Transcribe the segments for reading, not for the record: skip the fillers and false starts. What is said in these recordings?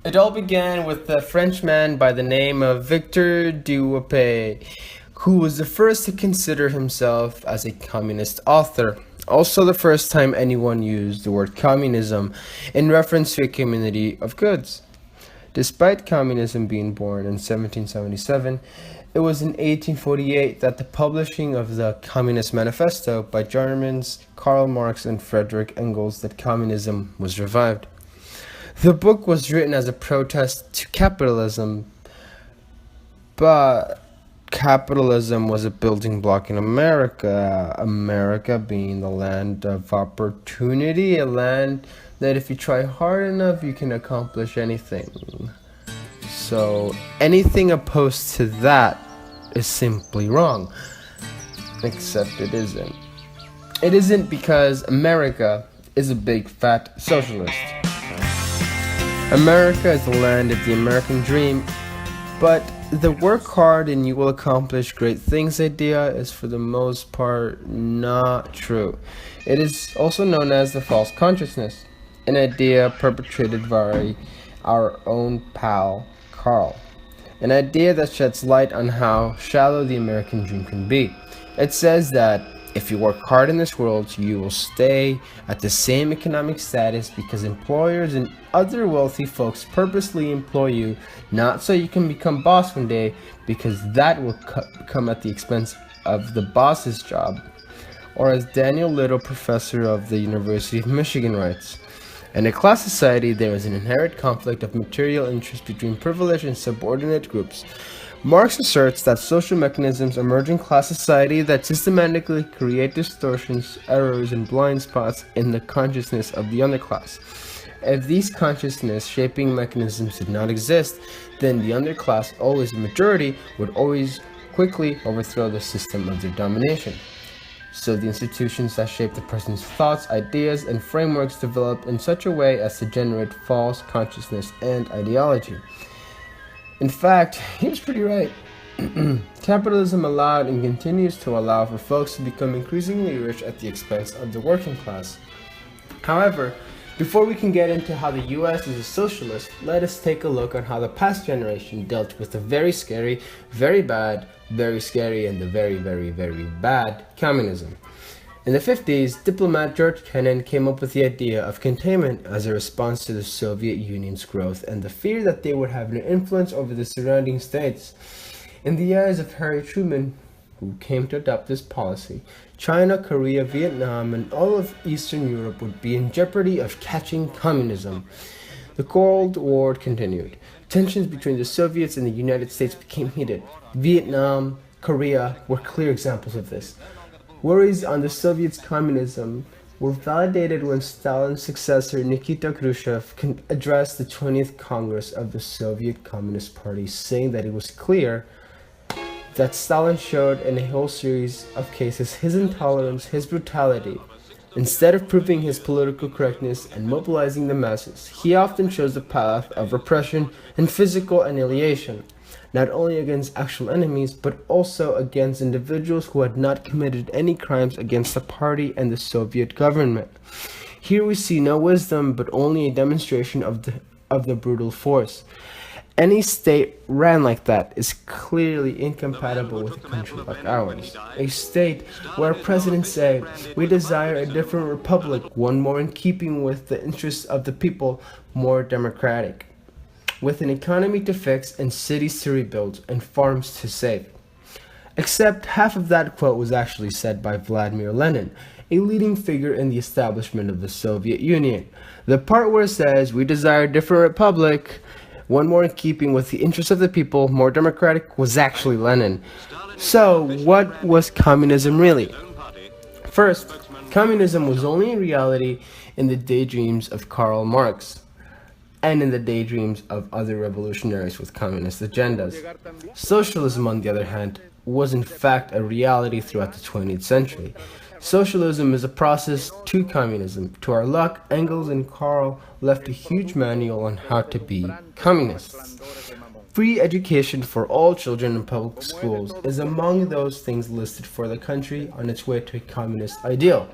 It all began with a Frenchman by the name of Victor Duopé, who was the first to consider himself as a communist author. Also, the first time anyone used the word communism in reference to a community of goods. Despite communism being born in 1777, it was in 1848 that the publishing of the Communist Manifesto by Germans Karl Marx and Friedrich Engels that communism was revived. The book was written as a protest to capitalism, but capitalism was a building block in America. America being the land of opportunity, a land that if you try hard enough, you can accomplish anything. So anything opposed to that is simply wrong. Except it isn't. It isn't because America is a big fat socialist. America is the land of the American dream, but the work hard and you will accomplish great things idea is for the most part not true. It is also known as the false consciousness, an idea perpetrated by our own pal Carl. An idea that sheds light on how shallow the American dream can be. It says that if you work hard in this world, you will stay at the same economic status because employers and other wealthy folks purposely employ you, not so you can become boss one day, because that will come at the expense of the boss's job. Or as Daniel Little, professor of the University of Michigan, writes, in a class society, there is an inherent conflict of material interest between privileged and subordinate groups. Marx asserts that social mechanisms emerge in class society that systematically create distortions, errors, and blind spots in the consciousness of the underclass. If these consciousness shaping mechanisms did not exist, then the underclass, always the majority, would always quickly overthrow the system of their domination. So the institutions that shape the person's thoughts, ideas, and frameworks develop in such a way as to generate false consciousness and ideology. In fact, he was pretty right. Capitalism allowed and continues to allow for folks to become increasingly rich at the expense of the working class. However, before we can get into how the US is a socialist, let us take a look on how the past generation dealt with the very scary, very bad, very scary, and the very, very, very bad communism. In the 50s, diplomat George Kennan came up with the idea of containment as a response to the Soviet Union's growth and the fear that they would have an influence over the surrounding states. In the eyes of Harry Truman, who came to adopt this policy, China, Korea, Vietnam, and all of Eastern Europe would be in jeopardy of catching communism. The Cold War continued. Tensions between the Soviets and the United States became heated. Vietnam, Korea were clear examples of this. Worries on the Soviets' communism were validated when Stalin's successor Nikita Khrushchev addressed the 20th Congress of the Soviet Communist Party, saying that it was clear that Stalin showed in a whole series of cases his intolerance, his brutality. Instead of proving his political correctness and mobilizing the masses, he often chose the path of repression and physical annihilation, not only against actual enemies, but also against individuals who had not committed any crimes against the party and the Soviet government. Here we see no wisdom, but only a demonstration of the brutal force. Any state ran like that is clearly incompatible with a country like ours. A state where presidents say, we desire a different republic, one more in keeping with the interests of the people, more democratic, with an economy to fix and cities to rebuild and farms to save. Except half of that quote was actually said by Vladimir Lenin, a leading figure in the establishment of the Soviet Union. The part where it says, we desire a different republic, one more in keeping with the interests of the people, more democratic, was actually Lenin. So, what was communism really? First, communism was only a reality in the daydreams of Karl Marx and in the daydreams of other revolutionaries with communist agendas. Socialism, on the other hand, was in fact a reality throughout the 20th century. Socialism is a process to communism. To our luck, Engels and Karl left a huge manual on how to be communists. Free education for all children in public schools is among those things listed for the country on its way to a communist ideal.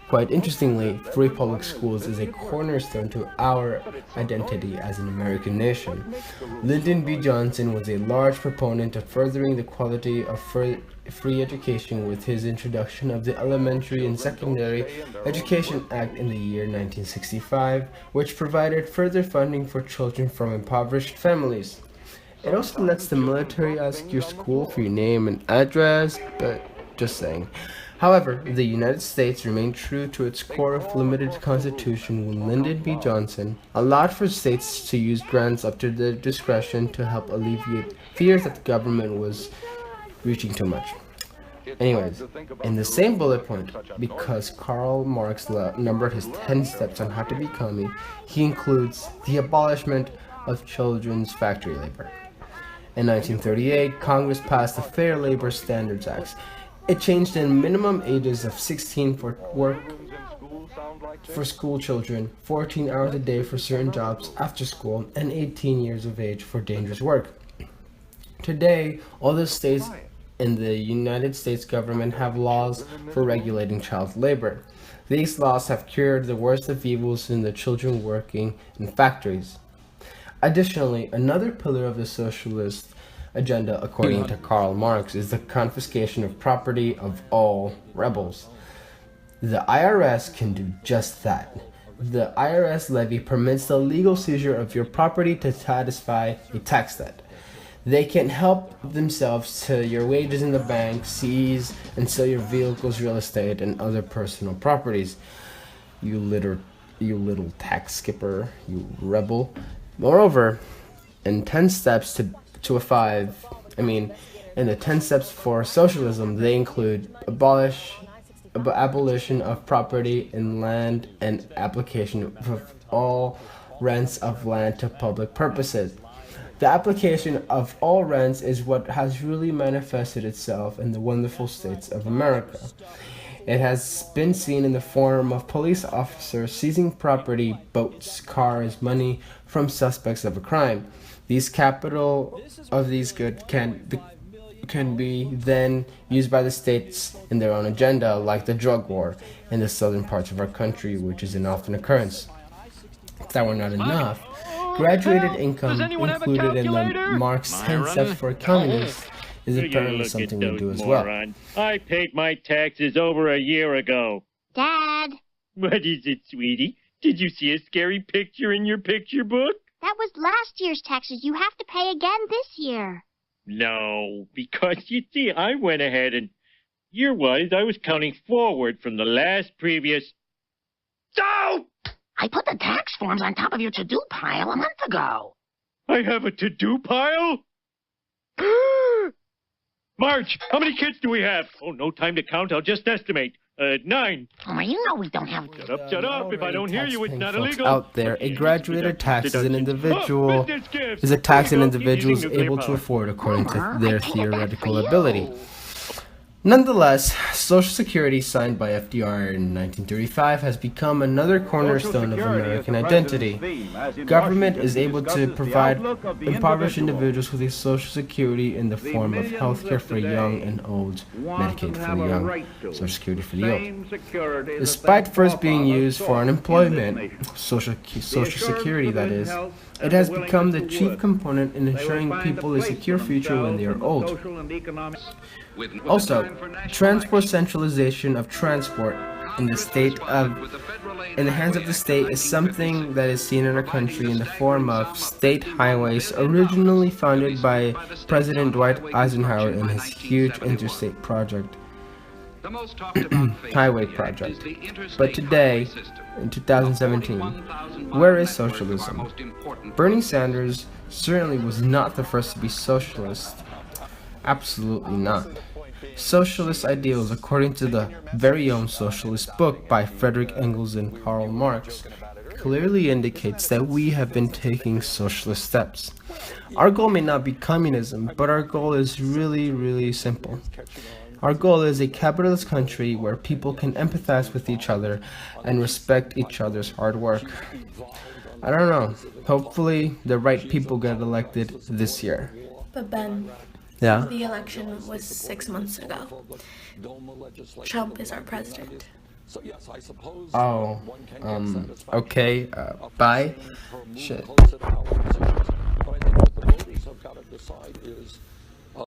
Quite interestingly, free public schools is a cornerstone to our identity as an American nation. Lyndon B. Johnson was a large proponent of furthering the quality of free education with his introduction of the Elementary and Secondary Education Act in the year 1965, which provided further funding for children from impoverished families. It also lets the military ask your school for your name and address, but just saying. However, the United States remained true to its core of limited constitution when Lyndon B. Johnson allowed for states to use grants up to their discretion to help alleviate fears that the government was reaching too much. Anyways, in the same bullet point, because Karl Marx numbered his 10 steps on how to be commie, he includes the abolishment of children's factory labor. In 1938, Congress passed the Fair Labor Standards Act. It changed the minimum ages of 16 for work for school children, 14 hours a day for certain jobs after school, and 18 years of age for dangerous work. Today, all the states in the United States government have laws for regulating child labor. These laws have cured the worst of evils in the children working in factories. Additionally, another pillar of the socialist agenda, according to Karl Marx, is the confiscation of property of all rebels. The IRS can do just that. The IRS levy permits the legal seizure of your property to satisfy a tax debt. They can help themselves to your wages in the bank, seize and sell your vehicles, real estate, and other personal properties. You little tax skipper, you rebel. Moreover, in 10 steps in the 10 steps for socialism, they include abolition of property in land and application of all rents of land to public purposes. The application of all rents is what has really manifested itself in the wonderful states of America. It has been seen in the form of police officers seizing property, boats, cars, money from suspects of a crime. These capital of these goods can be then used by the states in their own agenda, like the drug war in the southern parts of our country, which is an often occurrence. If that were not enough, graduated income included in the Marx 10 steps for communists is apparently something we do as well. I paid my taxes over a year ago. Dad! What is it, sweetie? Did you see a scary picture in your picture book? That was last year's taxes. You have to pay again this year. No, because you see, I went ahead and year-wise, I was counting forward from the previous... So! I put the tax forms on top of your to-do pile a month ago. I have a to-do pile? Marge, how many kids do we have? Oh, no time to count. I'll just estimate. 9. Oh, you know we don't have... Shut up. If I don't hear you, it's not illegal. Out there, a graduated tax is an individual is able to afford according to their theoretical ability. Nonetheless, Social Security, signed by FDR in 1935, has become another cornerstone of American identity. Government is able to provide impoverished individuals with a Social Security in the form of health care for young and old, Medicaid for the young, Social Security for the old. Despite first being used for unemployment, Social Security that is, it has become the chief component in ensuring people a secure future when they are old. Also, transport centralization of transport in the hands of the state is something that is seen in our country in the form of state highways originally funded by President Dwight Eisenhower in his huge interstate project, highway project. But today, in 2017, where is socialism? Bernie Sanders certainly was not the first to be socialist. Absolutely not. Socialist ideals, according to the very own socialist book by Frederick Engels and Karl Marx, clearly indicates that we have been taking socialist steps. Our goal may not be communism, but our goal is really, really simple. Our goal is a capitalist country where people can empathize with each other and respect each other's hard work. I don't know. Hopefully, the right people get elected this year. But Ben, yeah? The election was 6 months ago. Trump is our president. So yes, I suppose Oh, one can get satisfaction okay, bye. saying her move Shit. closer to our positions. But I think what the voters have got to decide is